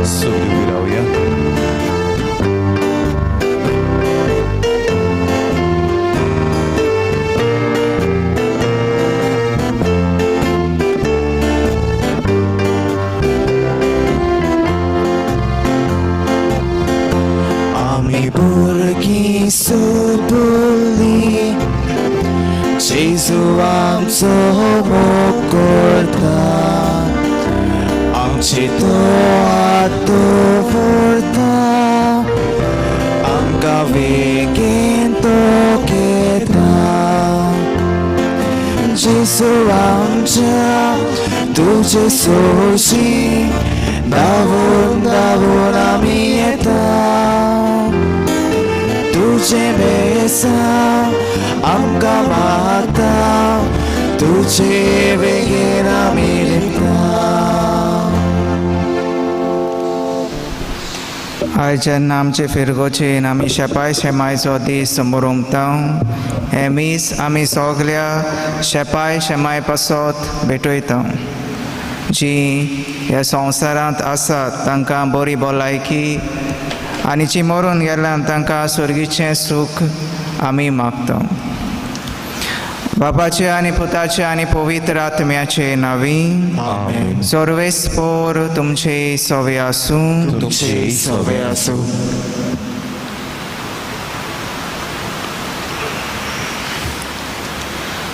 सुरू राहूया. आम्ही भुरगीं सुटली, जेजू आमचो मोग करता, आमचे तो हात दवरता, आमकां बेगीन तो घेता. जेजू आमच्या तुजे सोयशी धांवून धांवून आमी येता. तुझे बेसा आमकां मागता, तुझे बेगीन आमी लिपता. आयज जेन्ना आमचे फिरगोचेन आमी शेपाय शेमायचो दीस मनोवंता, हे मीस आमी सगल्या शेपाय शेमाय पासत भेटयता, जीं ह्या संवसारांत आसात तांकां बरी भलायकी आनी जीं मरून गेल्यात तांकां स्वर्गीचें सूख आमी मागता. बापाचे आनी पुताचे आनी पवित्र आत्म्याचे नांवी सर्वेस्पोर तुमचे सवे आसूं. तुमचे सवे आसूं.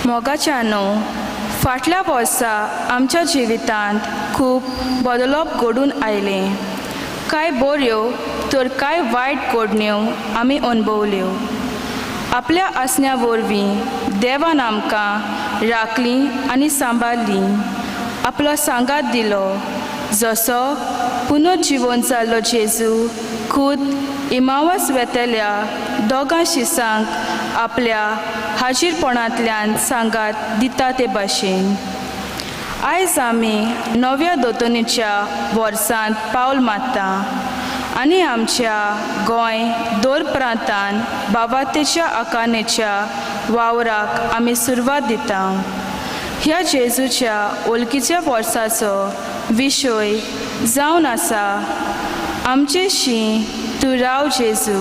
मोगाच्यानो, फाटल्या वर्सा आमच्या जिवितांत खूब बदलप घडून आयले. कांय बऱ्यो तर कांय वायट घडण्यो आमी अणभवल्यो. आपल्या आसण्या वरवीं देवान आमकां राखली आनी सांबाळली, आपलो सांगात दिलो. जसो पुनर्जीवन जाल्लो जेजू खूद इमावस वेतेल्या दोगां शिसांक आपल्या हाजीरपणांतल्यान सांगात दिता ते भाशेन आयज आमी नव्या दोतोनीच्या वर्सांत पावल मारता आनी आमच्या गोंय दोर प्रांतान बाबातेच्या आकानेच्या वावराक आमी सुरवात दिता. ह्या जेजूच्या वळखीच्या वर्साचो विशय जावन आसा आमचेशी तूं राव जेजू.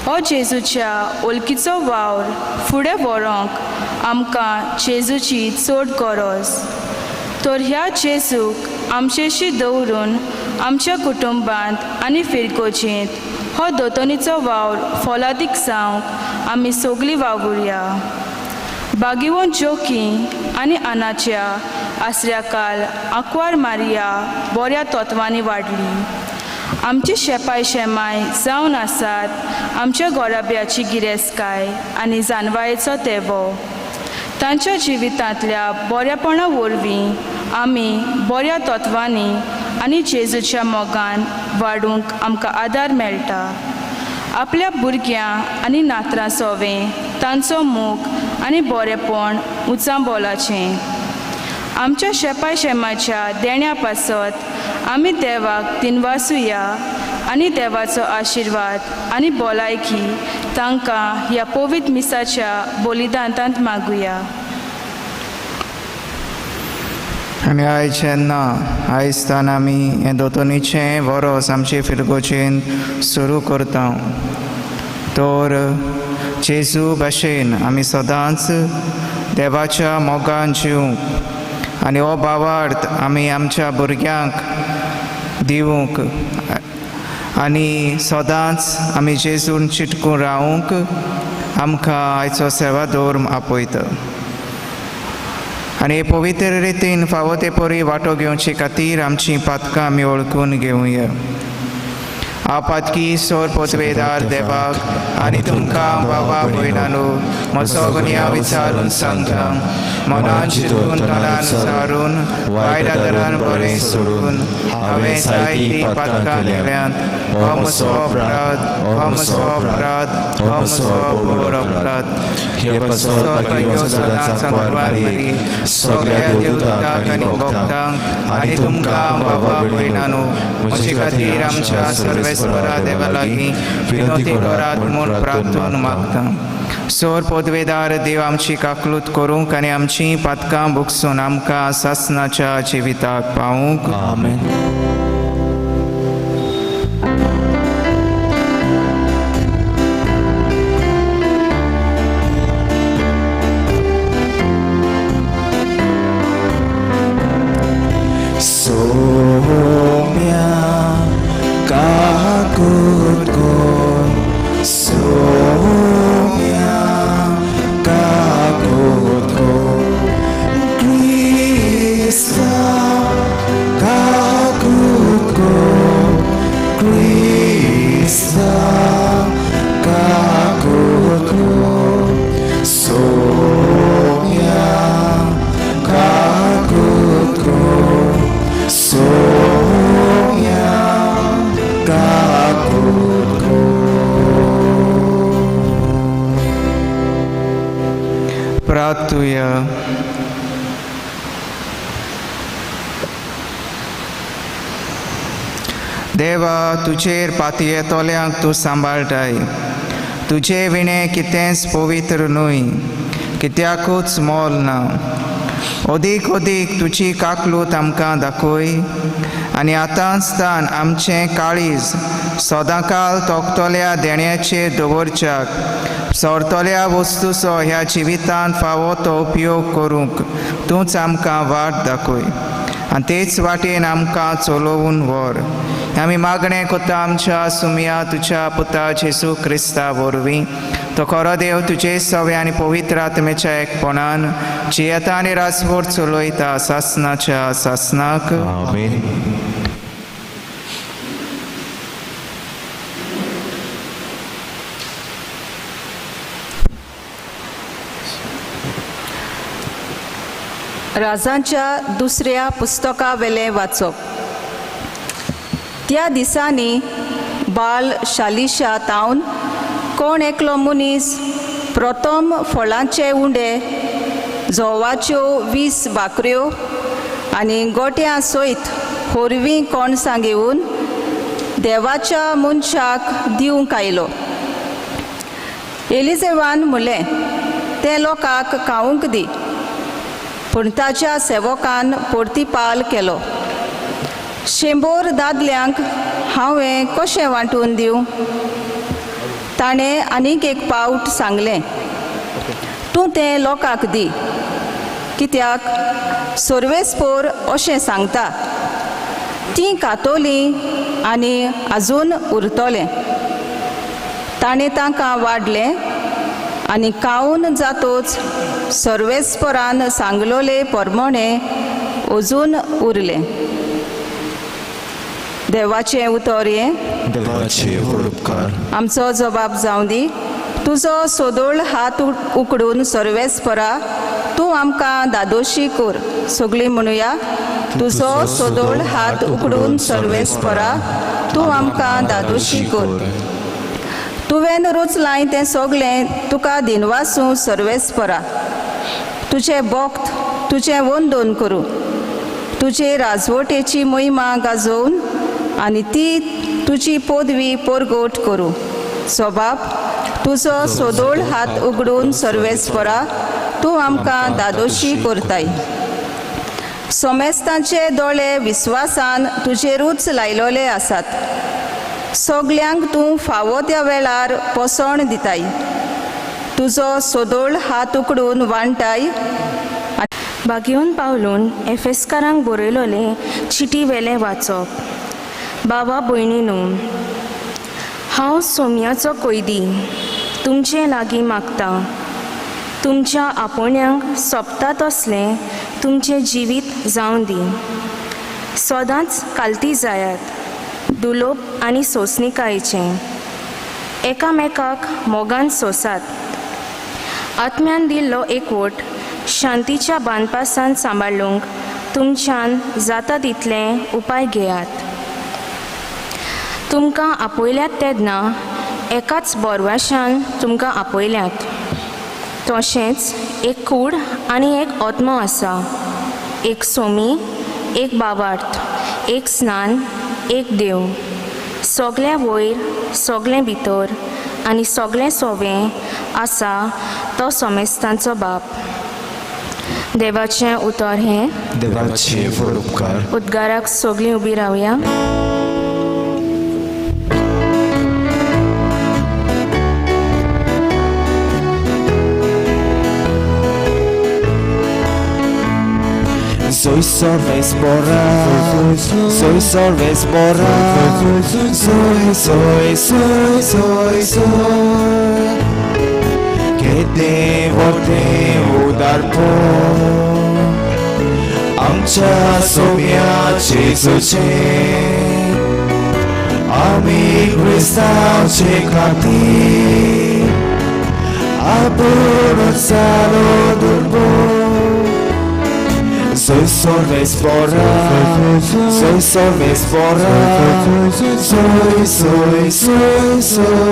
हो जेजूच्या वळखीचो वावर फुडें व्हरूंक आमकां जेजूची चड गरज. तर ह्या जेजूक आमचेशी दवरून आमच्या कुटुंबांत आनी फिरकोचेंत हो दोतोनीचो वावर फलादीक जावंक आमी सगळीं वावुरया. बागिवोन जोकी आनी आनाच्या आसऱ्याकाल आंकवार मारिया बऱ्या तत्वांनी वाडली. आमची शेपाय शेमाय जावन आसात आमच्या गोराब्याची गिरेस्तकाय आनी जानवायेचो तेवो. तांच्या जिवितांतल्या बऱ्यापणा वरवीं आमी बऱ्या तत्वांनी आनी जेजूच्या मोगान वाडूंक आमकां आदार मेळटा. आपल्या भुरग्यां आनी नातरां सोवें तांचो मोग आनी बरेपण उचांबोलाचें. आमच्या शेपाय शेमाच्या देण्या पासत आमी देवाक दिनवासुया आनी देवाचो आशिर्वाद आनी भलायकी तांकां ह्या पवित्र मिसाच्या बलिदानांत मागुया. आनी आयज जेन्ना आयजतान आमी हें दोतोनीचें वरोस आमचे फिरगोचेन सुरू करता, तर जेजू भाशेन आमी सदांच देवाच्या मोगान जिवंक आनी हो भावार्थ आमी आमच्या भुरग्यांक दिवंक आनी सदांच आमी जेजून चिटकून रावूंक आमकां आयचो सेवादोर आपयता. आनी पवित्र रितीन फावो ते परी वांटो घेवचे खातीर आमचीं पातकां आमी वळखून घेवया. आपातकी सोर पोतवेदार देवाक आनी तुमकां बाबा भयणानो म्हजो गुन्या विचारून सांगता. मनान चिंतून तोंडान सारून वायट आदारान बरें सोडून हांवें जायतीं पातकां केल्यांत. हो म्हजो अपराध, हो म्हजो अपराध, हो म्हजो घोर अपराध. सगळ्या देवतांक आनी भक्तांक आनी तुमकां बाबा भयणानो म्हजे खातीर आमच्या सर्वे परमेश्वरा देवा लागीं विनंती करात म्हूण प्रार्थून मागता. सोर पदवेदार देव आमची काकलूत करूंक आनी आमची पातकां भुगसून आमकां सासणाच्या जिविताक पावूंक. आमेन. प्रार्थूया. देवा तुजेर पातये तोल्यांक तूं सांबाळटाय. तुजे विणे कितेंच पवित्र न्हय, कित्याकूच मोल ना. अदीक अदीक तुजी काकलूत आमकां दाखय आनी आतांच तान आमचें काळीज सदांकाल तोखतोल्या देण्याचेर दवरच्याक सोरतोल्या वस्तूचो ह्या जिवितांत फावो तो उपयोग करूंक तूंच आमकां वाट दाखय आनी तेच वाटेन आमकां चलोवन व्हर. आमी मागणें कोता आमच्या सुमया तुज्या पुता जेजू क्रिस्ता वरवीं. तो खरो देव तुजे सवे आनी पवित्र आत्मेच्या एकपणान जियेता आनी रासभर चलयता सासणाच्या सासणाक. आमेन. राजांच्या दुसऱ्या पुस्तका वेले वाचप. त्या दिसांनी बाल शालिशा तावन कोण एकलो मनीस प्रथम फळांचे उंडे जोवाच्यो 20 भाकऱ्यो आनी गोट्यां सयत होरवीं कोणसां घेवन देवाच्या मनशाक दिवंक आयलो. एलिजेवान म्हणलें, ते लोकांक खावंक दी. पूण ताच्या सेवकान परतीपाल केलो, 100 दादल्यांक हांवें कशें वांटून दिवं? ताणें आनीक एक पावट सांगलें, तूं तें लोकांक दी. कित्याक सर्वेस्पोर अशें सांगता, तीं खातोलीं आनी आजून उरतलें. ताणें तांकां वाडलें आनी खावन जातोच सर्वेस्परान सांगलोले प्रमाणे अजून उरलें. देवाचें उतर हें. देवाचे उपकार. आमचो जबाब जावं दी. तुजो सोदोळ हात उकडून सर्वेस्परा तूं आमकां दादोशी कर. सगळीं म्हणुया, तुजो सोदोळ हात उकडून सर्वेस्परा तूं आमकां दादोशी कर. तुवें रुचलाय तें सगळें तुका दिनवासूं सर्वेस्परा. तुजे भक्त तुजें वंदन करूं. तुजे राजवटेची महिमा गाजोवन आनी ती तुजी पदवी परगोट करूं. सोबाब, तुजो सोदोळ हात उगडून सर्वेस्परा तूं आमकां दादोशी करताय. सोमेस्तांचे दोळे विस्वासान तुजेरूच लायलोले आसात. सगल्यांक तूं फावो त्या वेळार पोसण दिताय. तुजो सोदोळ हात उकडून वांटाय. बागेवन पावलून एफेसकारांक बरयलोले चिटी वेले वाचप. बाबा भयणीनो, हांव सोमयाचो कैदी तुमचे लागीं मागतां. तुमच्या आपोण्यांक सोबता तसलें तुमचें जिवीत जावं दी. सदांच कालती जायात, दुलोप आनी सोंसणिकायेचें. एकामेकाक मोगान सोंसात. आत्म्यान दिल्लो एकवट शांतीच्या बांदपासान सांबाळूंक तुमच्यान जाता तितलें उपाय घेयात. तुमकां आपयल्यात तेन्ना एकाच बोरवाशान तुमकां आपयल्यात. तशेंच एक कूड आनी एक ओत्मो आसा. एक सोमी, एक बाबार्थ, एक स्नान, एक देव. सगल्या वयर सगलें भितर आनी सगलें सोवें आसा तो सोमेस्तांचो बाप. देवाचें उतर हें. देवाचे उपकार. उद्गाराक सगलीं उबी रावया. Soy sorvespora, soy sorvespora, soy, que devo dar por आमच्या सोम्याचे सुचे आम्ही ख्रिस्ताचे खातीर आपण चालो दुर्बळ. Soy sorvespora, soy sorvespora, soy.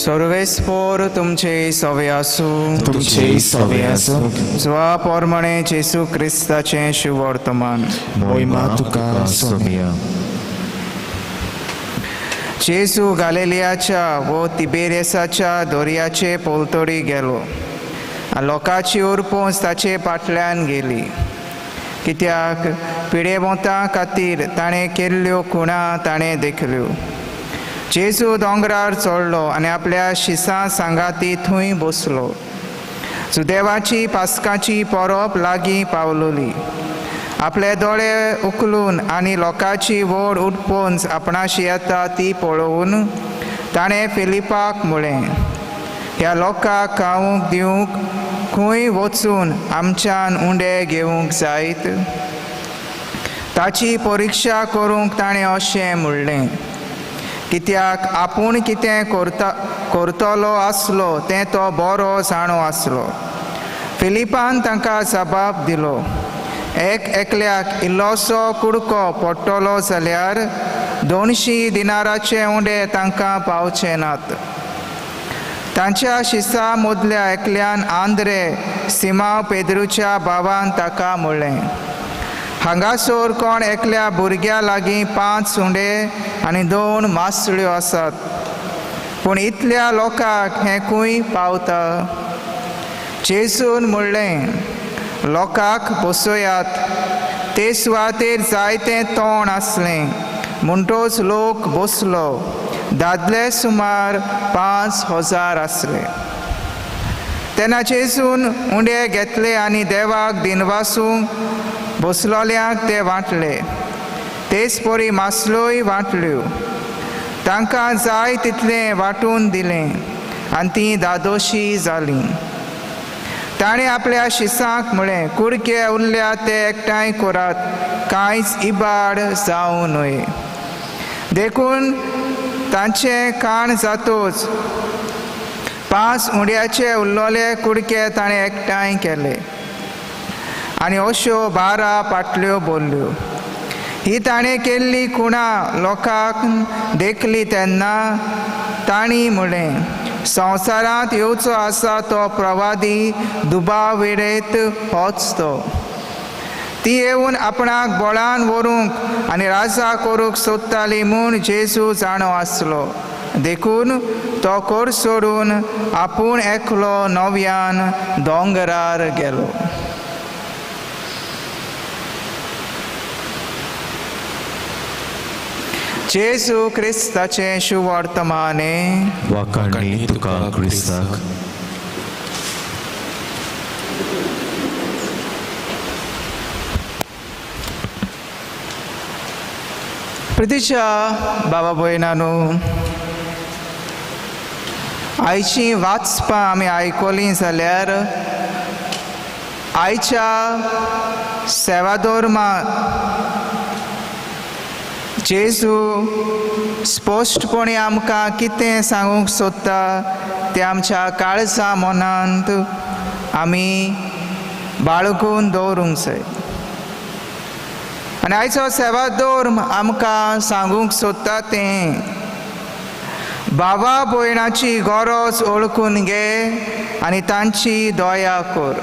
सर्वेस्पोर तुमचे सवे आसूं. तुमचे सवे आसूं. जवा पोरमणे जेसू क्रिस्ताचें शुभ वर्तमान. मोहिमा तुका सोम्या. जेसू गालिलियाच्या व तिबेरियसाच्या दर्याचे पोलतडी गेलो. लोकांची उरपूस ताचे फाटल्यान गेली, कित्याक पिडेवंतां खातीर ताणें केल्ल्यो खुणा ताणें देखल्यो. जेसू दोंगरार चडलो आनी आपल्या शिसां सांगाती थंय बसलो. देवाची पास्काची परब लागीं पावलोली. आपले दोळे उखलून आनी लोकांची व्हड उठपून आपणाशी येता ती पळोवन ताणें फिलिपाक म्हळें, ह्या लोकांक खावूंक दिवंक खंय वचून आमच्यान उंडे घेवंक जायत. ताची परिक्षा करूंक ताणें अशें म्हणलें, कित्याक आपूण कितें करतलो आसलो तें तो बरो जाणो आसलो. फिलिपान तांकां जबाब दिलो, एकल्याक इल्लोसो कुडको पडटलो जाल्यार 200 दिनाराचे उंडे तांकां पावचे नात. तांच्या शिसा मदल्या एकल्यान आंद्रे सिमांव पेद्रूच्या भावान ताका म्हणलें, हांगासर कोण एकल्या भुरग्या लागीं 5 उंडे आनी 2 मासळ्यो आसात, पूण इतल्या लोकांक हें खंय पावता. जेसून म्हणलें, लोकांक बसयात. ते सुवातेर जायतें तोंड आसलें, म्हणटोच लोक बसलो. दादले सुमार 5000 आसले. तेन्ना जेसून उंडे घेतले आनी देवाक दिनवासूंक बसलोल्यांक ते वांटले. तेच परी मासलोय वांटल्यो. तांकां जाय तितलें वांटून दिलें आनी तीं दादोशी जालीं. ताणें आपल्या शिसांक म्हळें, कुडके उरल्या ते एकठांय करात, कांयच इबाड जावं न्हय. देखून तांचें खाण जातोच 5 उंड्याचे उरलोले कुडके ताणें एकठांय केले आनी अश्यो 12 पाटल्यो भरल्यो. ही ताणें केल्ली खुणा लोकांक देखली तेन्ना तांणी म्हळें, संवसारांत येवचो आसा तो प्रवादी दुबाव वेळेत होच तो. ती येवन आपणाक बळान व्हरूंक आनी राजा करूंक सोदताली म्हूण जेजू जाणो आसलो. देखून तो कोर सोडून आपूण एकलो नव्यान दोंगरार गेलो. जेजू क्रिस्ताचें शुभ वर्तमाने. वाकाणणी तुका क्रिस्ताक. प्रितीच्या बाबा भयणांनो, आयची वाचपां आमी आयकलीं जाल्यार आयच्या सेवाधर्मांत जेजू स्पश्टपणी आमकां कितें सांगूंक सोदता तें आमच्या काळजा मनांत आमी बाळगून दवरूंक जाय. आनी आयचो सेवाधर्म आमकां सांगूंक सोदता तें भावा भयणाची गरज ओळखून घे आनी तांची दया कर.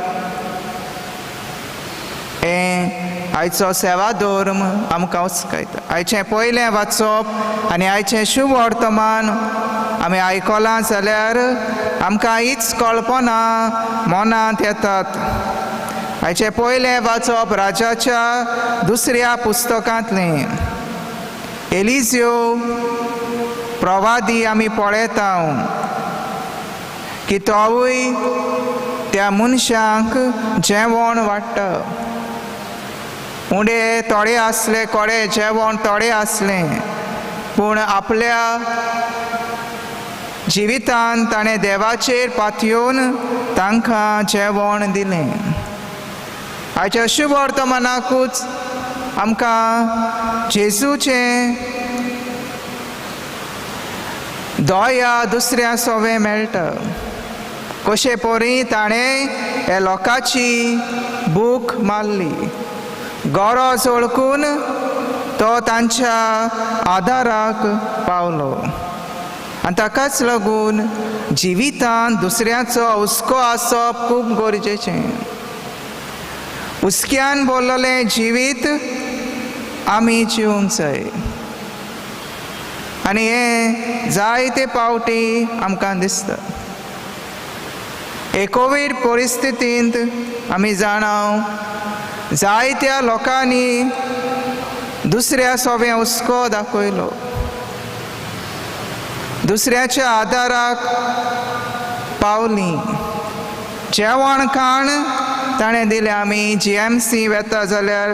हें आयचो सेवाधर्म आमकां उस्कयता. आयचें पयलें वाचप आनी आयचें शुभ वर्तमान आमी आयकलां जाल्यार आमकां हीच कल्पना मनांत येतात. आयचें पयलें वाचप राजाच्या दुसऱ्या पुस्तकांतलें. एलिझ्यो प्रवादी आमी पळयता की तोवूय त्या मनशांक जेवण वाडटा. उंडे थोडे आसले, कोडे जेवण थोडे आसलें, पूण आपल्या जिवितांत ताणें देवाचेर पातयेवन तांकां जेवण दिलें. आयच्या शुभ वर्तमानाकूच आमकां जेजूचें दया दुसऱ्या सोवें मेळटा. कशे परी ताणें ह्या लोकांची भूक मारली, गरज ओळखून तो तांच्या आदाराक पावलो. आनी ताकाच लागून जिवितांत दुसऱ्याचो हुस्को आसप खूब गरजेचें. हुस्क्यान भरलेलें जिवीत आमी जिवंक जाय. आनी हें जायते फावटी आमकां दिसता. हे कोवीड परिस्थितींत आमी जाणाव जायत्या लोकांनी दुसऱ्या सोवें हुस्को दाखयलो. दुसऱ्याच्या आदाराक पावलीं. जेवण खाण ताणें दिलें. आमी GMC वेता जाल्यार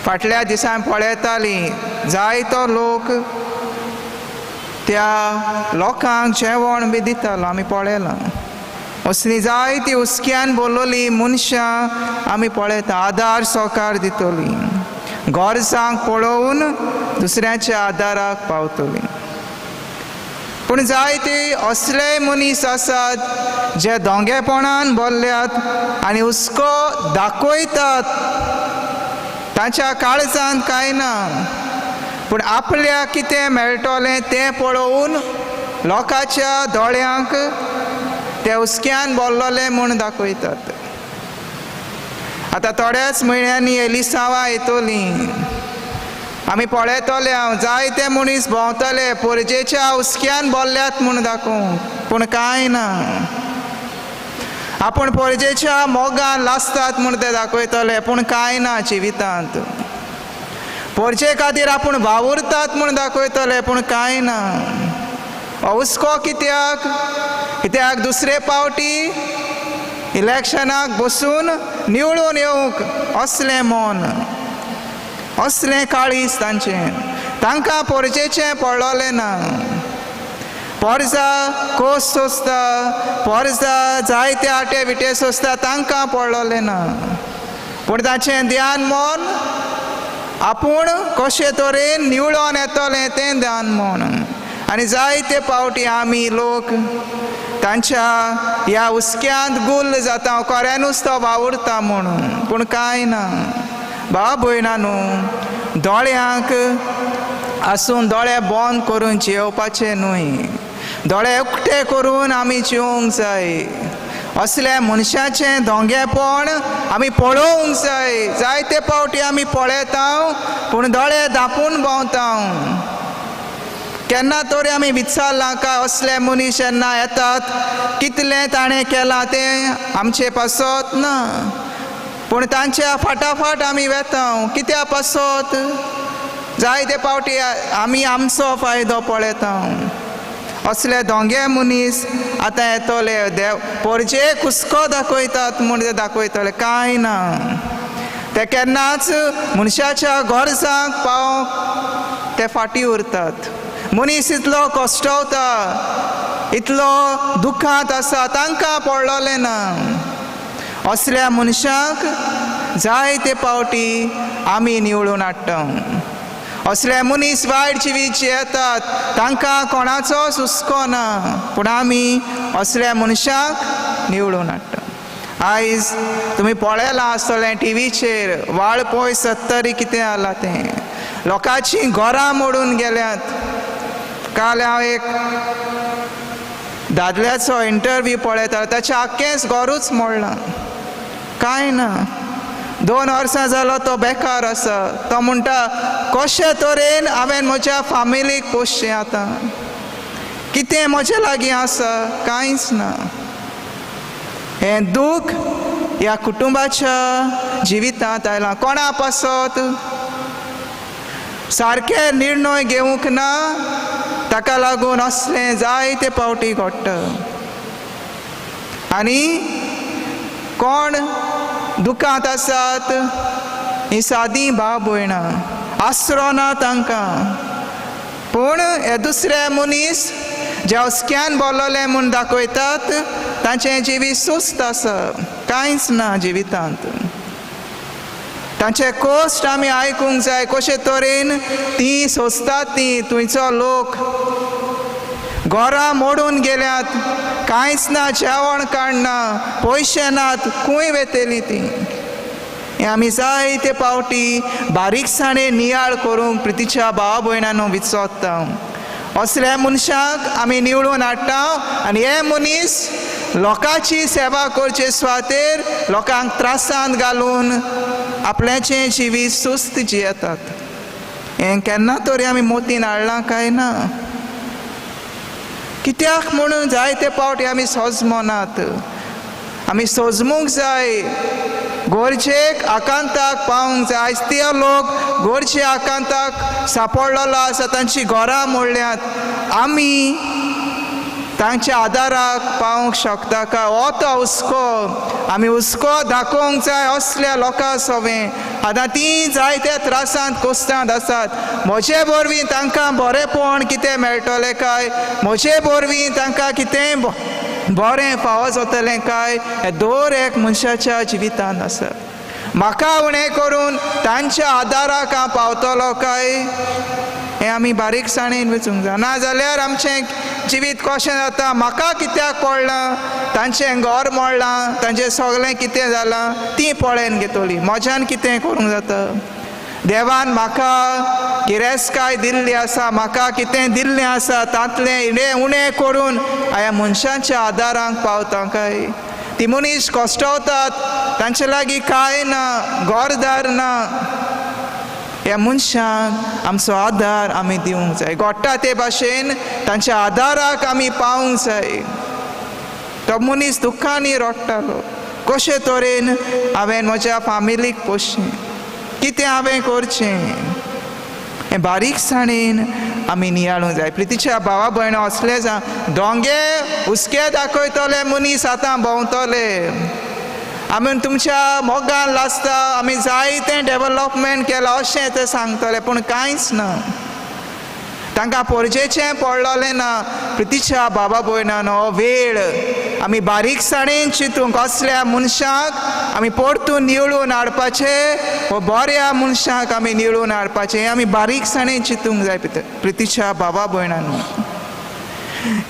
फाटल्या दिसांनी पळयतालीं जायतो लोक त्या लोकांक जेवण बी दितालो. आमी पळयलां. असलीं जायतीं हुस्क्यान बोलोलीं मनशां आमी पळयता. आदार सहकार दितलीं, गरजांक पळोवन दुसऱ्याच्या आदाराक पावतलीं. पूण जायते असले मनीस आसात जे दोंगेपणान भरल्यात आनी हुस्को दाखयतात. तांच्या काळजांत कांय ना, पूण आपल्याक कितें मेळटलें तें पळोवन लोकांच्या दोळ्यांक ते हुस्क्यान भरलेले म्हूण दाखयतात. आतां थोड्याच म्हयन्यांनी एलिसावा येतलीं. आमी पळयतले जायते मनीस भोंवतले पोरजेच्या हुस्क्यान भरल्यात म्हूण दाखोवंक, पूण कांय ना. आपूण पोरजेच्या मोगान लासतात म्हूण ते दाखयतले, पूण कांय ना जिवितांत. पोरजे खातीर आपूण वावुरतात म्हूण दाखयतले, पूण कांय ना. हुस्को कित्याक? कित्याक दुसरे फावटी इलेक्शनाक बसून निवडून येवंक असलें मन, असलें काळीज तांचें. तांकां पोरजेचें पडलोलें ना. पोरजा कोस सोंसता, पोरजा जायते आटे विटे सोंसता, तांकां पडलोलें ना. पूण तांचें ध्यान मन आपूण कशे तरेन निवडून येतलें तें ध्यान मन. आनी जायते फावटी आमी लोक तांच्या ह्या हुस्क्यांत गुल्ल जाता, खऱ्यानूच तो वावुरता म्हणून, पूण कांय ना. भाव भयणांनो, दोळ्यांक आसून दोळे बंद करून जेवपाचे न्हय, दोळे उक्ते करून आमी जेवंक जाय. असल्या मनशाचें दोंगेपण आमी पळोवंक जाय. जायते फावटी आमी पळयता, पूण दोळे धांपून भोंवता. केन्ना तरी आमी विचारलां काय असले मनीस जेन्ना येतात कितलें ताणें केलां तें आमचे पासत ना, पूण तांच्या फाटाफाट आमी वेता. कित्या पासत? जायते फावटी आमी आमचो फायदो पळयता. असले दोंगे मनीस आतां येतले देव पोरजेक हुस्को दाखयतात म्हूण ते दाखयतले, कांय ना. ते केन्नाच मनशाच्या गरजांक पावोवंक ते फाटीं उरतात. मनीस इतलो कश्टवता, इतलो दुखांत आसा, तांकां पडलोलें ना. असल्या मनशांक जायते फावटी आमी निवडून हाडटा. असले मनीस वायट जिवीत येतात, तांकां कोणाचोच हुस्को ना, पूण आमी असल्या मनशांक निवडून हाडटा. आयज तुमी पळयलां आसतलें टीव्हीचेर वाळपय 70 कितें जालां तें. लोकांचीं घरां मोडून गेल्यात. काल हांव एक दादल्याचो इंटरव्यू पळयतालो, ताचें आख्खेंच घरूच मोडलां. कांय ना. 2 वर्सां जालो तो बेकार आसा. तो म्हणटा कशे तरेन हांवें म्हज्या फामिलीक पोसचें आतां. कितें म्हजे लागीं आसा? कांयच ना. हें दूख ह्या कुटुंबाच्या जिवितांत आयलां. कोणा पासत सारके निर्णय घेवंक ना, ताका लागून असलें जायते पावटी घडटा. आनी कोण दुखांत आसात ही सादी भाव भयणां, आसरो ना तांकां. पूण हे दुसरे मनीस जे हुस्क्यान बोल्लोले म्हूण दाखयतात, तांचें जिवीत सुस्त आसा, कांयच ना जिवितांत. तांचे कोश्ट आमी आयकूंक जाय, कशे तरेन ती सोंसतात. ती थंयचो लोक घरां मोडून गेल्यात, कांयच ना, जेवण काडना, पयशे नात, खूंय वेतेली ती. हें आमी जायते पावटी बारीकसाणेन नियाळ करूंक प्रितीच्या भावा भयणांनो विचोत्ता. असल्या मनशाक आमी निवळून हाडटा आनी हे मनीस लोकांची सेवा करचे सुवातेर लोकांक त्रासांत घालून आपल्याचें जिवीत सुस्त जियेतात. हें केन्ना तरी आमी मोतीन हाडलां काय ना? कित्याक म्हणून जायते पावटी आमी सोजमोनात. आमी सोजमूंक जाय, गोरजेक आकांताक पावूंक जाय. आयज ते लोक गोरजे आकांताक सांपडलेलो आसा, तांची घरां मोडल्यात. आमी तांच्या आदाराक पावूंक शकता काय? हो तो हुस्को आमी हुस्को दाखोवंक जाय असल्या लोकां सवें. आतां ती जायत्या त्रासांत कोस्तांत आसात. म्हजे वरवीं तांकां बरेंपण कितें मेळटलें काय? म्हजे वरवीं तांकां कितें बरें फावो जातलें काय? हे दर एक मनशाच्या जिवितांत आसा. म्हाका उणें करून तांच्या आदाराक हांव पावतलो काय? हें आमी बारीकसाणेन वेचूंक जाय. नाजाल्यार आमचें जिवीत कशें जाता? म्हाका कित्याक पडलां, तांचें घर मोडलां, तांचें सगळें कितें जालां ती पळोवन घेतली. म्हज्यान कितें करूंक जाता? देवान म्हाका गिरेस्तकाय दिल्ली आसा, म्हाका कितें दिल्लें आसा, तांतलें इल्लें उणें करून ह्या मनशांच्या आदाराक पावता काय? ती मनीस कश्टावतात, तांचे लागीं कांय ना, घरदार ना. ह्या मनशांक आमचो आदार आमी दिवंक जाय. घडटा ते भाशेन तांच्या आदाराक आमी पावूंक जाय. तो मनीस दुख्खांनी रडटालो, कशे तरेन हांवें म्हज्या फामिलीक पोसचें, कितें हांवें करचें? हें बारीकसाणेन आमी नियाळूंक जाय. प्रितीच्या भावा भयणो असले दोंगे हुस्के दाखयतले मनीस आतां भोंवतले. आमी तुमच्या मोगान लासता, आमी जायतें डेव्हलपमेंट केलां अशें ते सांगतले, पूण कांयच ना. तांकां परजेचें पडलेलें ना. प्रितीच्या बाबा भयणांनो, वेळ आमी बारीकसाणेन चिंतूंक, असल्या मनशाक आमी परतून निवळून हाडपाचें, व बऱ्या मनशाक आमी निवळून हाडपाचें, हें आमी बारीकसाणेन चिंतूंक जाय प्रितीच्या बाबा भयणांनो.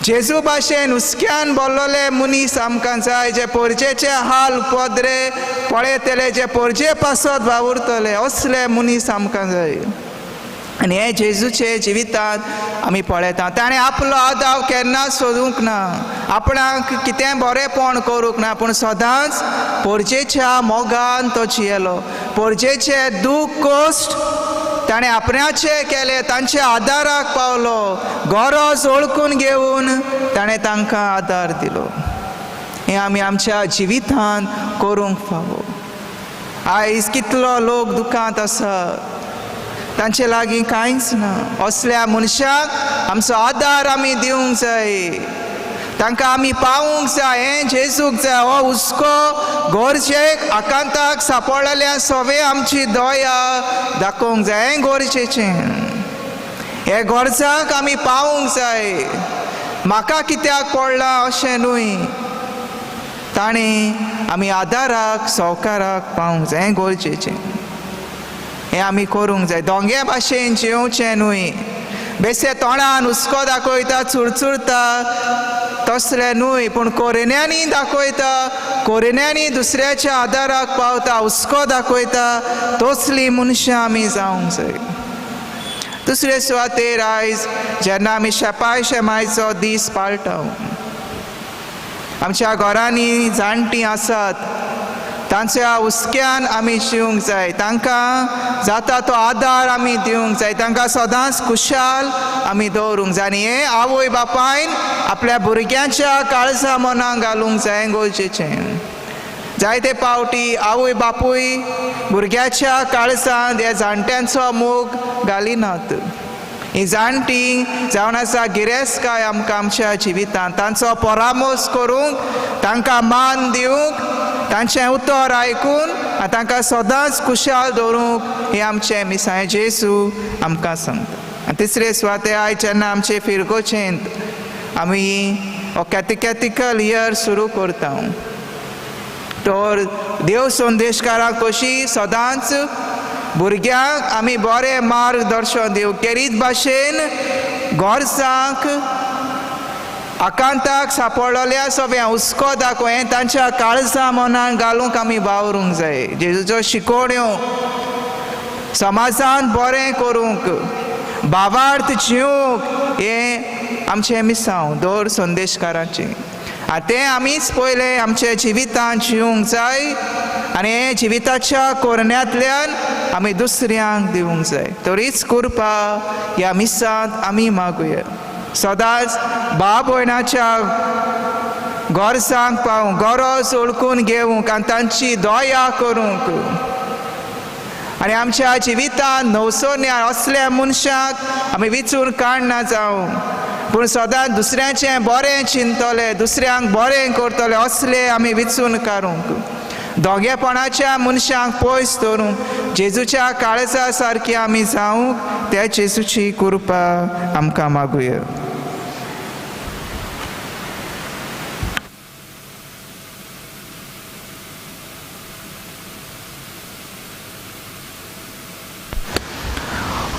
जेजू भाशेन हुस्क्यान बोल्लोले मनीस आमकां जाय, जे परजेचे हाल उपद्रे पळयतले, जे परजे पासत वावुरतले, असले मनीस आमकां जाय. आनी हे जेजूचे जिवितांत आमी पळयता, ताणें आपलो आदाव केन्नाच सोदूंक ना, आपणाक कितें बरेंपण करूंक ना, पूण सदांच परजेच्या मोगान तो जियेलो. परजेचे दूख कोश्ट ताणें आपणाचे केले, तांच्या आदाराक पावलो, गरज ओळखून घेवन ताणें तांकां आदार दिलो. हें आमी आमच्या जिवितांत करूंक फावो. आयज कितलो लोक दुखांत आसा, तांचे लागीं कांयच ना. असल्या मनशाक आमचो आदार आमी दिवंक जाय, तांकां आमी पावूंक जाय. हें जेजूक जाय. हो हुस्को गोरजेक आकांताक सांपडलेल्या सवे आमची दया दाखोवंक जाय. हें गरजेचें. हे गरजाक आमी पावूंक जाय. म्हाका कित्याक पडलां अशें न्हय, ताणें आमी आदाराक सवकाराक पावूंक जाय. हें गरजेचें. हें आमी करूंक जाय. दोंगे भाशेन जिवचें न्हय. बेश्टे तोंडान हुस्को दाखयता, चुरचुरता तसलें न्हय, पूण कोरिन्यांनी दाखयता, कोरिन्यांनी दुसऱ्याच्या आदाराक पावता, हुस्को दाखयता, तसलीं मनशां आमी जावंक जाय. दुसरे सुवातेर आयज जेन्ना आमी शेपाय शेमायचो दीस पाळटा, आमच्या घरांनी जाणटीं आसात, तांच्या हुस्क्यान आमी जिवंक जाय तांकां जाता तो आदार आमी दिवंक जाय तांकां सदांच खुशाल आमी दवरूंक जाय आनी हें आवय बापायन आपल्या भुरग्यांच्या काळजा मनाक घालूंक जाय गरजेचें जायते पावटी आवय बापूय भुरग्याच्या काळजांत ह्या जाणट्यांचो मोग घालिनात ही जाणटी जावन आसा गिरेस्तकाय आमकां आमच्या जिवितांत तांचो परामोस करूंक तांकां मान दिवंक तांचें उतर आयकून आनी तांकां सदांच खुशाल दवरूंक हें आमचें मिसाय जेजू आमकां सांगता आनी तिसरे सुवाते आयज जेन्ना आमचे फिरगोचेंत आमी हो कॅटिकॅटिकल इयर सुरू करता तर देव संदेशकाराक कशी सदांच भुरग्यांक आमी बरें मार्गदर्शन दिवं केरीत भाशेन गोरसांक आकांताक सांपडलेल्या सगळ्या हुस्को दाखोवन तांच्या काळजा मनान घालूंक आमी वावरूंक जाय जेजूच्यो शिकोवण्यो समाजांत बरें करूंक भावार्थ जिवंक हें आमचें मिसांव दर संदेशकाराचें तें आमीच पयलें आमच्या जिवितांत जिवंक जाय आनी हे जिविताच्या कोरण्यांतल्यान आमी दुसऱ्यांक दिवंक जाय तरीच कृपा ह्या मिसांत आमी मागुया सदांच भाव भयणाच्या गोरसांक पावूंक गरज ओळखून घेवंक आनी तांची दया करूंक आनी आमच्या जिवितांत नवसोन्या असल्या मनशाक आमी विचून काडना जावं पूण सदांच दुसऱ्याचें बरें चिंतले दुसऱ्यांक बरें करतले असले आमी विचून काडूंक दोगेपणाच्या मनशांक पयस दवरूंक जेजूच्या काळजा सारकी आमी जावंक त्या जेजूची कृपा आमकां मागुया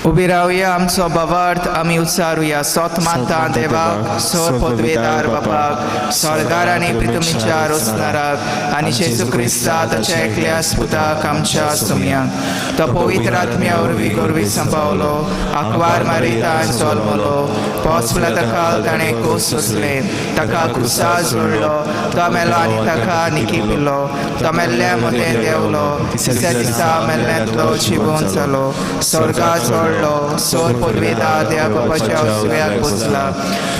उबी रावया आमचो भावार्थ आमी उच्चारुया सोत माता देवाक सोर पदवेदार बापाक स्वर्गार आनी पृथ्वीच्या रोसनाराक आनी जेजू क्रिस्ता ताच्या एकल्या स्पुताक आमच्या सुमयांक तो पवित्र आत्म्या वरवीं गोरवी सांबावलो आंकवार मारिता आनी जल्मलो पोसला ताका ताणें कोस सोंसले ताका क्रुसार जोडलो तो मेलो आनी ताका निकी पिलो तो मेल्ल्या मदें देंवलो तिसऱ्या दिसा मेल्ल्यांतलो जिवंत जालो स्वर्गाक जोडलो सोर पदवेदार देवा बापाच्या उजव्याक बसला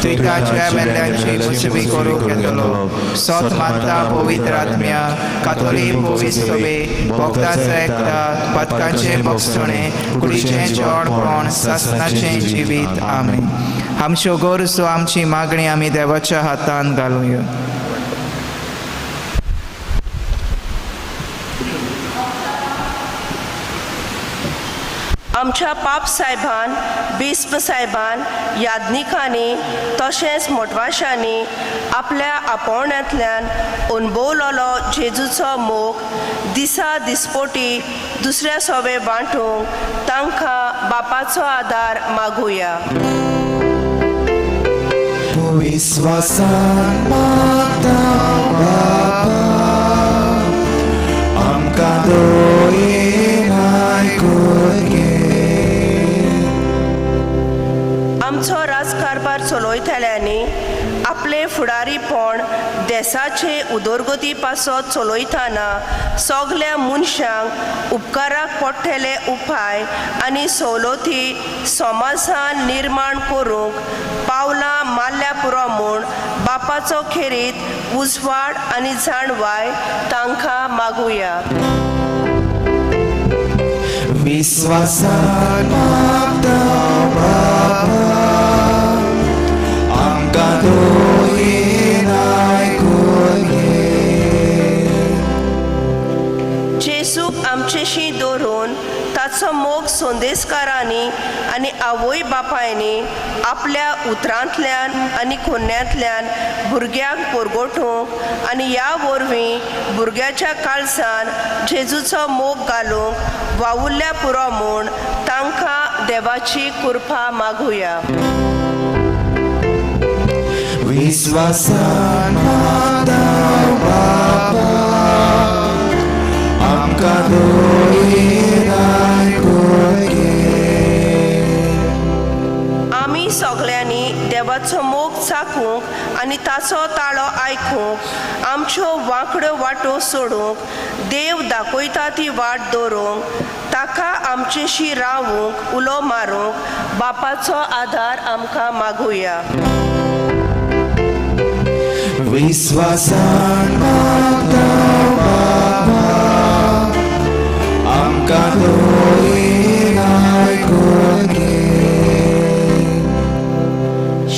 थंय ताच्या मेल्ल्यांची पुसबी करूंक येतलो सोत माता पवित्र आत्म्या कातोलीक पवित्र सभे भक्तांचो एकता पातकांचें भक्षणें कुडीचें जेवणपण सासणाचें जिवीत आमीन आमच्यो गरजो आमची मागणी आमी देवाच्या हातांत घालुया आमच्या पाप साहेबान बिस्प साहेबान याज्ञिकांनी तशेंच मोटवाशांनी आपल्या आपोवण्यांतल्यान अणभवलेलो जेजूचो मोग दिसा दिसपोटी दुसऱ्या सोबे वांटूंक तांकां बापाचो आदार मागुया विश्वासान मागता बापा आमकां दोयेन आयकून घे आमचो राजकारभार चलोयतल्यांनी आपले फुडारीपण देशाचे उदरगती पासत चलोयतना सगल्या मनशांक उपकाराक पडटले उपाय आनी सवलती समाजान निर्माण करूंक पावलां मारल्या पुरो म्हूण बापाचो खेरीत उजवाड आनी जाणवाय तांकां मागुया विश्वासान मागता बापा आमकां दोयेन आयकून घे जेजूक आमचेशी दवरून ताचो मोग संदेशकारांनी आनी आवय बापायनी आपल्या उतरांतल्यान आनी खोन्यांतल्यान भुरग्यांक परगोटूंक आनी ह्या वरवीं भुरग्याच्या काळजान जेजूचो मोग घालूंक वावुरल्या पुरो म्हूण तांकां देवाची कृपा मागुया विश्वासान मागता बापा आमकां दोयेन आयकून घे आमी सगळ्यांनी देवाचो मोग चाखूंक आनी आनी ताचो ताळो आयकूंक आमच्यो वांकड्यो वाटो सोडूंक देव दाखयता ती वाट दवरूंक ताका आमचेशी रावूंक उलो मारूंक बापाचो आदार आमकां मागुया. विश्वासान मागता बाबा आमकां दोळीन आयकून घे.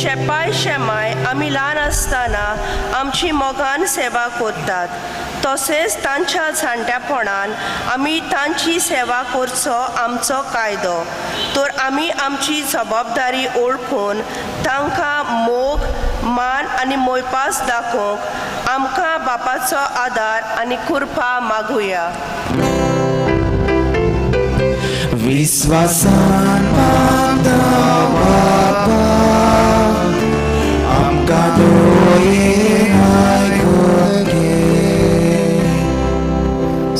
शेपाय शेमाय आमी ल्हान आसतना आमची मोगान सेवा करतात तशेंच तांच्या जाणट्यापणान आमी तांची सेवा करचो आमचो कायदो. तर आमी आमची जबाबदारी ओळखून तांकां मोग मान आनी मोयपास दाखोवंक आमकां बापाचो आदार आनी कृपा मागुया. विश्वासान मागता बाबा आमकां दोळीन आयकून घे.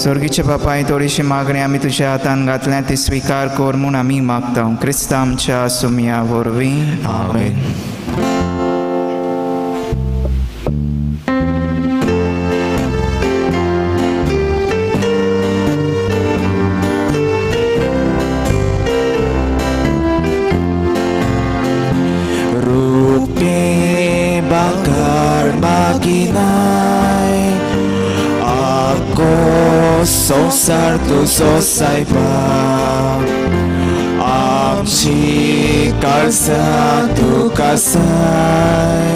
स्वर्गीचे बापाय, थोडीशी मागणी आमी तुज्या हातान घातल्या ती स्विकार कर म्हूण आमी मागता. क्रिस्त आमच्या सुमया वरवीं. आमेन. Rupi bakar maginay ako sosar tu sosai pa amchi kalsa tu kasay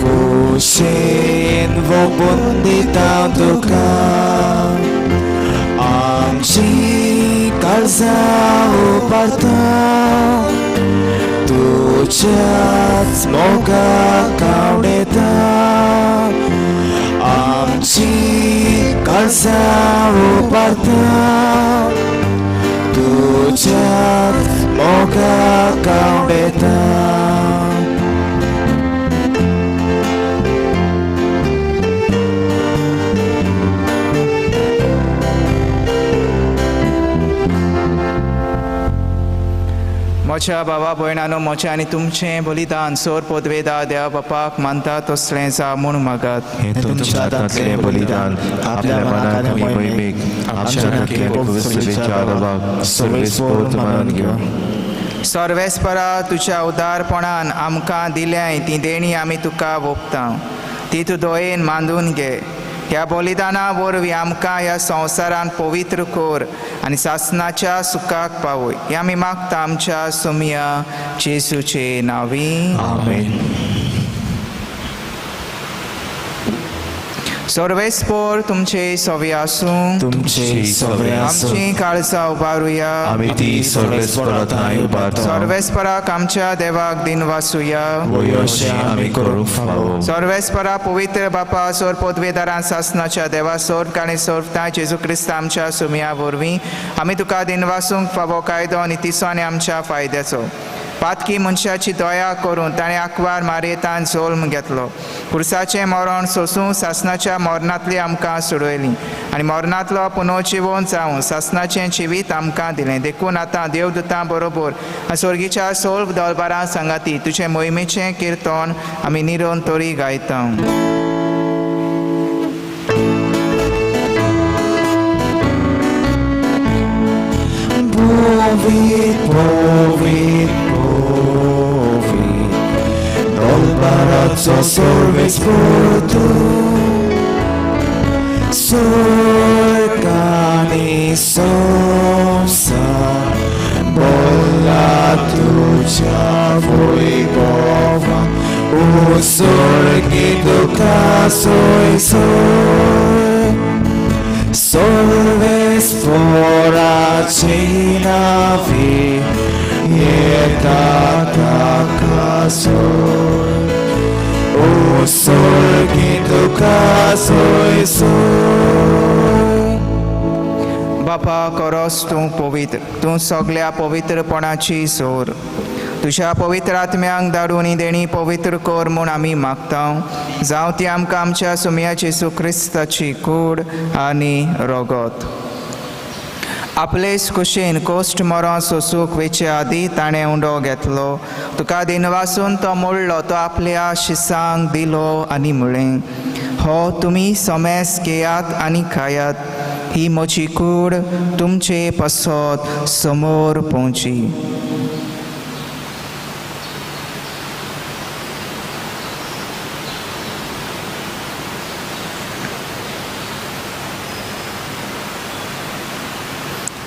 kushin vobundita tu ka amchi kalsa uparta तुझ्याच Moga कावडेता आमची काळजा उबारता तुझ्याच मोगा कावडेता. म्हज्या भावा भयणानो, म्हजें आनी तुमचें बलिदान सोर पदवेदा देवा बापाक मानता तसलें जा म्हूण मागात. हे तुमच्या हातांतलें बलिदान आपल्या मनात आमी मोहिमेक आमच्या नक्की पवित्र विचाराक सर्वेस्पोर्त मानून घेवं. सर्वेस्परा, तुज्या उदारपणान आमकां दिल्याय ती देणी आमी तुका ओंपता. ती तूं दोयेन मांडून घे. ह्या बलिदाना वरवीं आमकां ह्या संवसारान पवित्र कर आनी सासणाच्या सुखाक पावय. हें आमी मागता आमच्या सुमया जेजूचे नांवी. आमेन. सर्वेस्पोर तुमचे सवे आसूं. तुमचे सवे आसूं. आमची काळजा उबारुया. आमी ती सर्वेस्परांताय उबारता. सर्वेस्पराक आमच्या देवाक दिन वासुया. वयोशें आमी करूंक फावो. सर्वेस्परा पवित्र बापा सोर पदवेदारां सासणाच्या देवा सोर आनी सोरता जेजू क्रिस्त आमच्या सुमया वरवीं आमी तुका दिन वासूंक फावो कायदो नितीचो आनी आमच्या फायद्याचो. पातकी मनशाची दया करून ताणें आंकवार मारयेतान जोल्म घेतलो. खुर्साचें मरण सोंसूं सासणाच्या मरणांतली आमकां सोडयली आनी मरणांतलो पुनर्जिवन जावं सासणाचें जिवीत आमकां दिलें. देखून आतां देवदूतां बरोबर स्वर्गीच्या सोल दरबारां सांगाती तुजें मोहिमेचें किर्तन आमी निरंतरी गायता. Povit, povit, povit, dolbarazzo sorvesportu, sorcani somsa, bolla tuccia vojbova, u sorgi duka soj soj, solves fora cinavi, jeta taka soj, u sorgi duka soj soj. बापा करोस तूं पवित्र, तूं सगळ्या पवित्रपणाची सोर. तुज्या पवित्र आत्म्यांक धाडून ही देणी पवित्र कर म्हूण आमी मागता. जावं ती आमकां आमच्या सुमया जेजू क्रिस्ताची कूड आनी रगत. आपलेच कुशीन कोश्ट मरो सोसूक वेचे आदी ताणें उंडो घेतलो तुका दिनवासून तो मोडलो तो आपल्या शिसांक दिलो आनी म्हळें हो तुमी सोमेस घेयात आनी खायात ही म्हजी कूड तुमचे पासत समोर पोवची.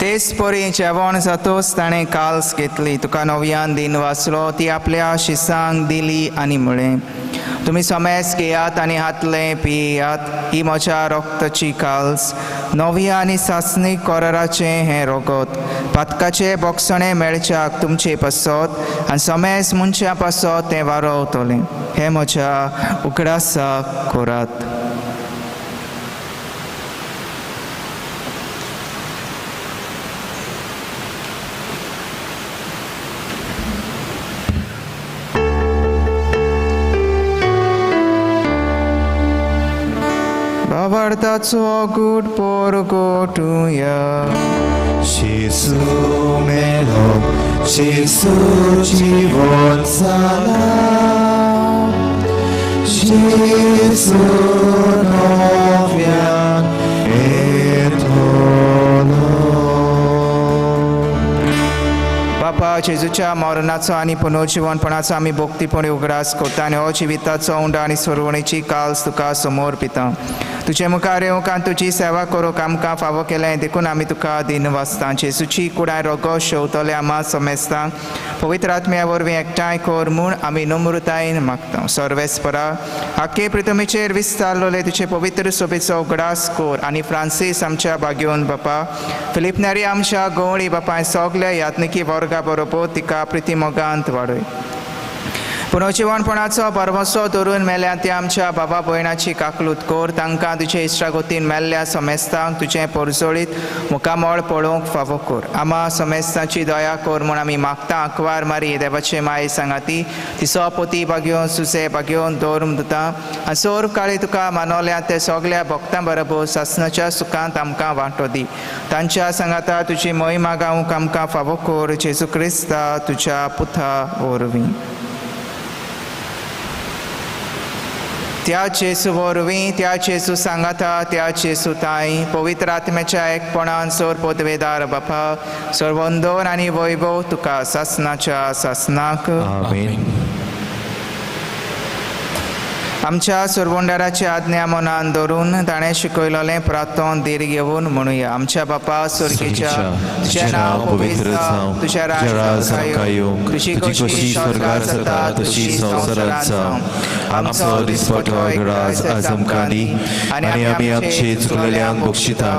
तेच परी जेवण जातोच ताणें काल्स घेतली तुका नव्यान दिन वाचलो ती आपल्या शिसांक दिली आनी म्हळें तुमी सोमेस घेयात आनी हातले पियात ही म्हज्या रोगताची काल्स नव्या आनी सासणीक कोराराचें हें रोगत पातकाचे बोगसणे मेळच्याक तुमचे पासत आनी सोमेस मनशा पासत तें वारोवतलें हें म्हज्या उगडासाक कोरात. Bawartaco good porgotuja. Jézus melom, Jézus život salam, Jézus novian बापा जेजूच्या मरणाचो आनी पुनर्जीवनपणाचो आमी भोक्तीपणी उगडास करता आनी हो जिविताचो उंडा आनी सोडवणेची काल्स तुका समोर पिता. तुजे मुखार येवंक आनी तुजी सेवा करूंक आमकां फावो केलें देखून आमी तुका दिन वाचता. जेजूची कुडाय रोगो शेवतले आमा समेस्तांक पवित्र आत्म्या वरवीं एकठांय कर म्हूण आमी नम्रतायेन मागता. सर्वेस्परा आख्खे पृथ्वीचेर विस्तारलोले तुजे पवित्र सोबेचो उगडास कर आनी फ्रांसीस आमच्या बागेवन बापा फिलिप नेरी आमच्या गवळी बापाय सगल्या यात्निकी वर्गा बरोबर तिका प्रिती मोगांत वाडय. पुनर्जीवनपणाचो परमसो धरून मेल्या त्या आमच्या बाबा भयणाची काकलूत कर तांकां तुजे इश्टागोतीन मेल्ल्या समेस्तांक तुजें परजोळीत मुखामोळ पळोवंक फावो कर. आमा समेस्तांची दया कर म्हूण आमी मागता. आंकवार मारी देवाचे माये सांगाती तिसो पोती बागेवन सुसे बागेवन दौरम दिता आनी सोर काळी तुका मानवल्या ते सगल्या भक्तां बरोबर सासणाच्या सुखांत आमकां वांटो दी. तांच्या सांगाता तुजी महिमा गावूंक आमकां फावो कर. जेजू क्रिस्ता तुज्या पुता वरवीं. त्या जेजू वरवीं त्या जेजू सांगाता त्या जेजू ताई पवित्र आत्म्याच्या एकपणान सोर पदवेदार बापा सर्वंदोन आनी वैभव तुका सासणाच्या सासनाक आमेन. आमच्या सुरवंडाराची आज्ञा मनान धरून ताणें शिकयलोलें प्रार्थन धीर घेवन म्हणुया. आमच्या बापा सुर्गेच्या तुजें नांव पवित्र जावं तुजें राज्य येवं तुजी कशी स्वर्गार जाता तशी संवसारांत जावं. आमचो दिसपटो आज आमकां दी आनी आमी आमचे चुकलेल्यांक बक्षिता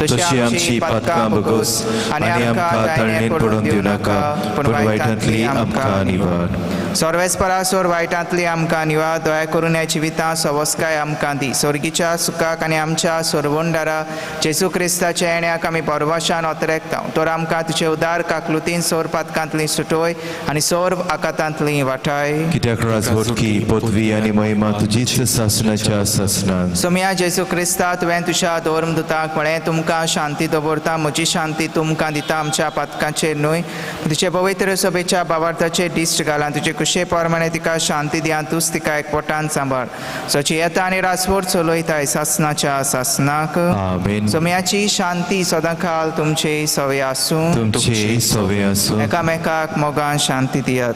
तशी आमची पातकां बगोस आनी आमकां ताळणेंत पडून दिवं नाका पूण वायटांतली आमकां निवार. सर्वेस्परा सोर वायटांतली आमकां निवार. दया करून ह्या जिवितां सवस्काय आमकां दी. स्वर्गीच्या सुखाक आनी आमच्या सोरवंडारा जेजू क्रिस्ताच्या येण्याक आमी परवाशान ओतरेकता. तर आमकां तुजे उदार काकलुतीन सोर पातकांतली सुटोय आनी सोर आकातांतली वाटाय. कित्याक राजवटकी पदवी आनी महिमा तुजीच सासणाच्या सासनान. सोम्या जेजू क्रिस्ता तुवें तुज्या धर्मदूताक म्हळें तुमकां शांती दवरता म्हजी शांती तुमकां दिता. आमच्या पातकांचेर न्हय तुजे पवित्र सभेच्या भावार्थाचेर दिश्ट घाला. तुजे कुशे प्रमाणे तिका शांती दिया. तूंच तिका एकवटान सांबाळ. सोची येता आनी रासवट चलयताय सासनाच्या सासनाक आमेन. सोम्याची शांती सदांकाल तुमचे सवे आसूं. तुमचे सवे आसूं. एकामेकाक मोगान शांती दियात.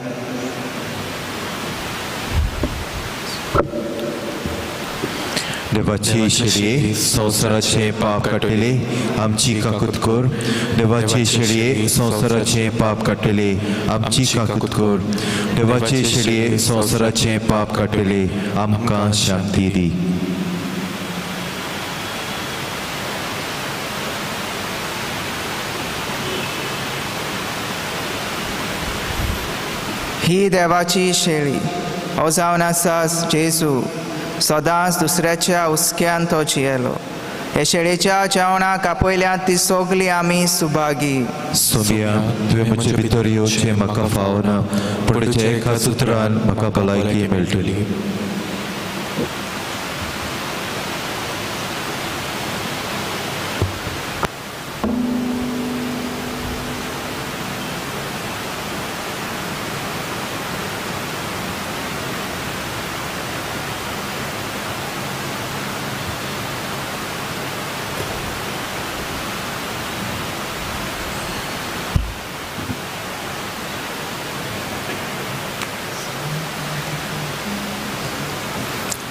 देवाचे शेळये संवसाराचे पाप काडटले आमची काकूत कर. देवाचे शेळये संवसाराचे पाप काडटले आमची काकूत कर. देवाचे शेळये संवसाराचे पाप काडटले आमकां शांती दी. ही देवाची शेळी हो जावन आसा जेजू सदांच दुसऱ्याच्या हुस्क्यान तो जियेलो. हे शेळेच्या जेवणाक आपयल्यात ती सगली आमी सुभागी. सोम्या तुवें म्हजे भितर येवचें म्हाका फावना पूण तुज्या एका सुत्रान म्हाका भलायकी मेळटली.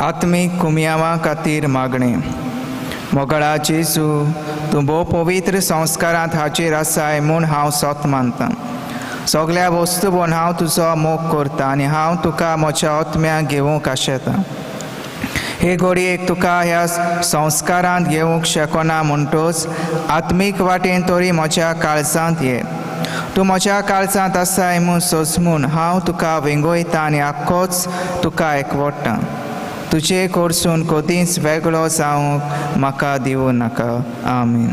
आत्मीक कुमियावा खातीर मागणें. मोगळा जेजू, तूं भोव पवित्र संस्कारांत हाचेर आसाय म्हूण हांव सोत मानतां. सगळ्या वस्तू भोवन हांव तुजो मोग करतां आनी हांव तुका म्हज्या आत्म्याक घेवंक आशेतां. हे घडयेक तुका ह्या संस्कारांत घेवंक शकना म्हणटच आत्मीक वाटेन तरी म्हज्या काळजांत ये. तूं म्हज्या काळजांत आसाय म्हूण सोजमून हांव तुका वेंगयतां आनी आख्खोच तुका एकवटां. तुजे कडसून कधीच वेगळो जावंक म्हाका दिवं नाका. आमीन.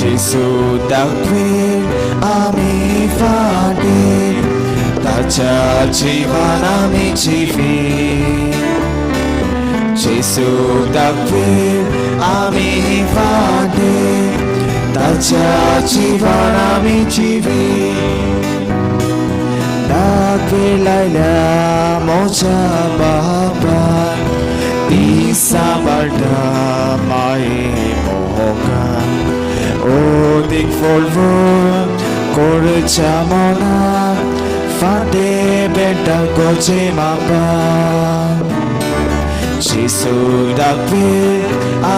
Gesù da qui ami fadi, tacia civana mi civi. Gesù da qui ami fadi, tacia civana mi civi. Da che laila mocha baba, bisa barda mai mohokan. Odik volvo korchamona fade beta goche mapa. Gesù da qui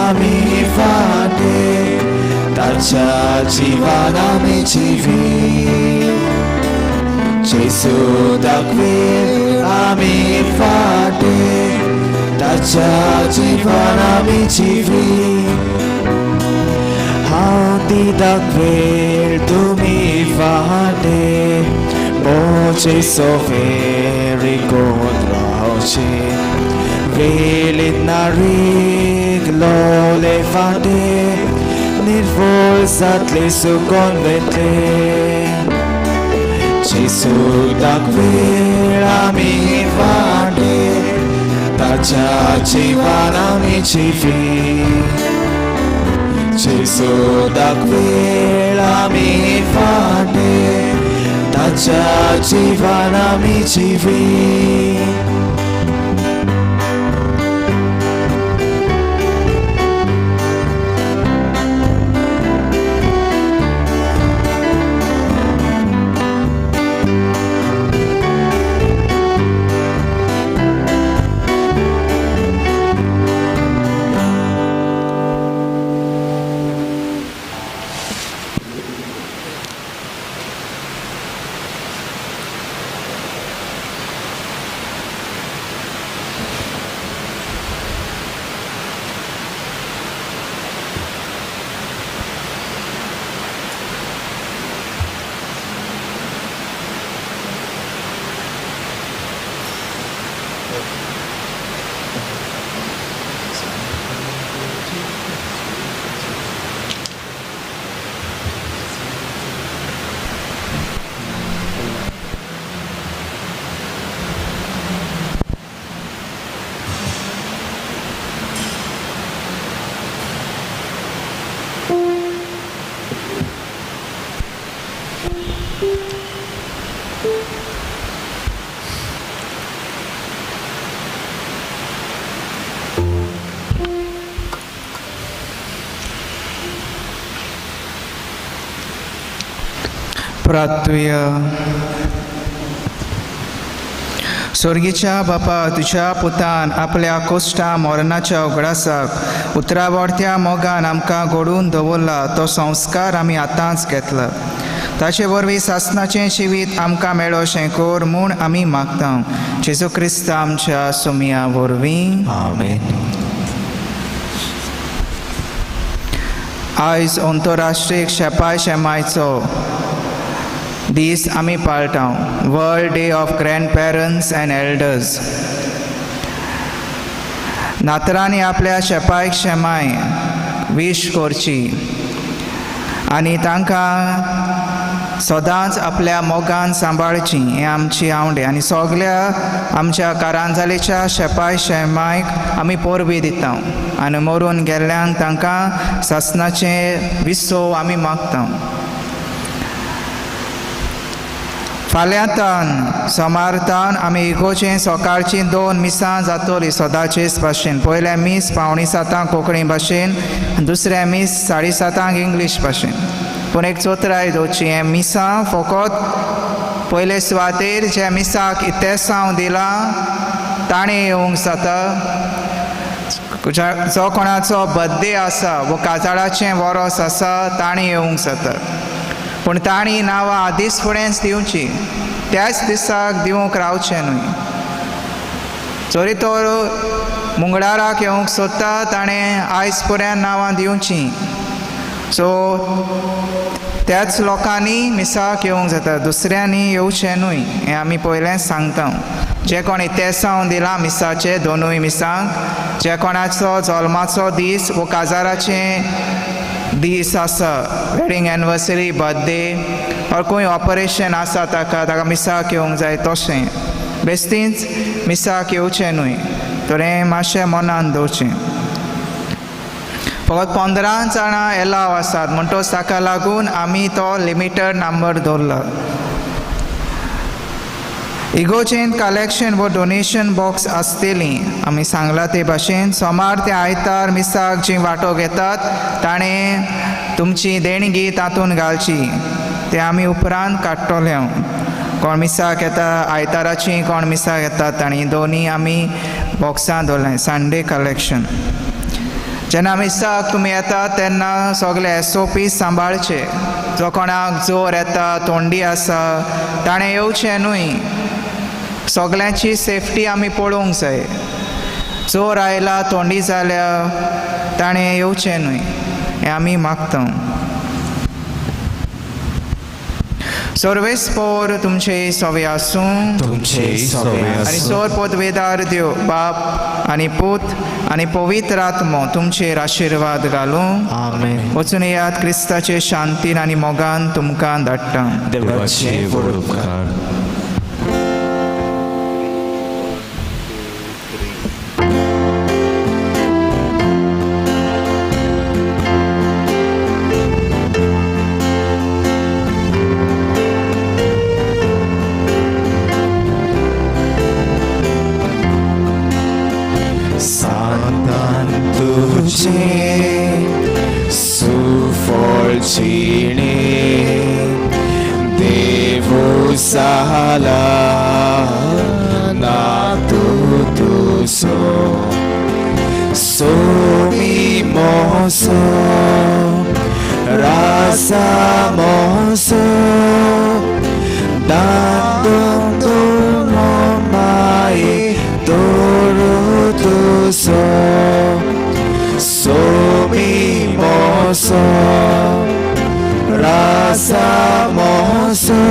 ami fade, tacia civana mi civi. Gesù da qui ami fade, tacia civana mi civi. Hauti da quel tu mi fate, voce soferi controce, velit narig lo le fate, nervosat le su convete. Gesù da quel ami fate, tacia civana mi civi. Gesù da quella mi fate, tacia civana mi civi. प्रार्थूया. स्वर्गीच्या बापा तुझ्या पुतान आपल्या कोश्टा मरणाच्या उगडासाक उतरावरत्या मोगान आमकां घडोवन दवरला तो संस्कार आमी आतांच घेतला ताचे वरवीं सासणाचें जिवीत आमकां मेळोशें कर म्हूण आमी मागता जेजू क्रिस्त आमच्या सुमया वरवीं आमेन. आयज अंतरराष्ट्रीय शेपाय शेमायचो दीस आमी पाळटा world day of grandparents and elders. नातरांनी आपल्या शेपायक शेमाय वीश करची आनी तांकां सदांच आपल्या मोगान सांबाळची हें आमची आवडे आनी सगल्या आमच्या कारांजालेच्या शेपाय शेमायक आमी परबी दिता आनी मरून गेल्ल्यांक तांकां सासणाचे विसव आमी मागता. फाल्यांतान सोमारतान आमी इगोचें सकाळचीं 2 मिसां जातलीं सदांचेच भाशेन. पयले मीस 5:45 कोंकणी भाशेन, दुसरे मीस 7:30 इंग्लीश भाशेन. पूण एक चोत्राय दोवची हें मिसां फकत पयले सुवातेर जे मिसाक इतेसांव दिलां ताणें येवंक जाता. जो कोणाचो बर्थडे आसा वो काजाळाचें वरोस आसा ताणें येवंक जाता. पूण ताणीं नांवां आदींच फुडेंच दिवची, त्याच दिसाक दिवंक रावचें न्हय. जरी तो मुंगडाराक येवंक सोदता ताणें आयज फुड्यान नांवां दिवचीं. सो त्याच लोकांनी मिसाक येवंक जाता, दुसऱ्यांनी येवचें न्हय हें आमी पयलेंच सांगता. जे कोण इतेसांव दिलां मिसाचे 2 मिसांक, जे कोणाचो जल्माचो दीस वो काजाराचें दीस आसा, वेडिंग एनिवर्सरी, बर्थडे और खंय ऑपरेशन आसा ताका मिसाक येवंक जाय तशें बेस्तींच मिसाक येवचें न्हय. तर हें मातशें मनान दवरचें. फकत 15 जाणां एलाव आसात म्हणटच ताका लागून आमी तो लिमिटेड नंबर दवरला. इगोचेंत कलेक्शन वो डोनेशन बॉक्स आसतलीं आमी सांगलां ते भाशेन. सोमार ते आयतार मिसाक जी वांटो घेतात ताणें तुमची देणगी तातूंत घालची, ते आमी उपरांत काडटले. कोण मिसाक येता आयताराची, कोण मिसाक येतात तांणी दोनी आमी बॉक्सां दवरलें. Sunday collection. जेन्ना मिसाक तुमी येतात तेन्ना सगळे SOP सांबाळचे. जो कोणाक जोर येता, तोंडी आसा ताणें येवचें न्हय. सगळ्यांची सेफ्टी आमी पळोवंक जाय. जोर आयला, तोंडी जाल्या ताणें येवचें न्हय हें आमी मागता. सर्वेस्पोर तुमचे सवे आसूं, तुमचे सवे आनी आसूं. सोर पदवेदार देव बाप आनी पूत आनी पवित्र आत्मो तुमचेर आशिर्वाद घालूं. आमेन. वचून येयात क्रिस्ताचे शांतीन आनी मोगान तुमकां धाडटा. देवाचे व्हड उपकार. Sufolcine Devo Sahala Natutuso Somi Moso Rasa Moso Dandondo Mai Dorotuso Somi Moso Rasa Moso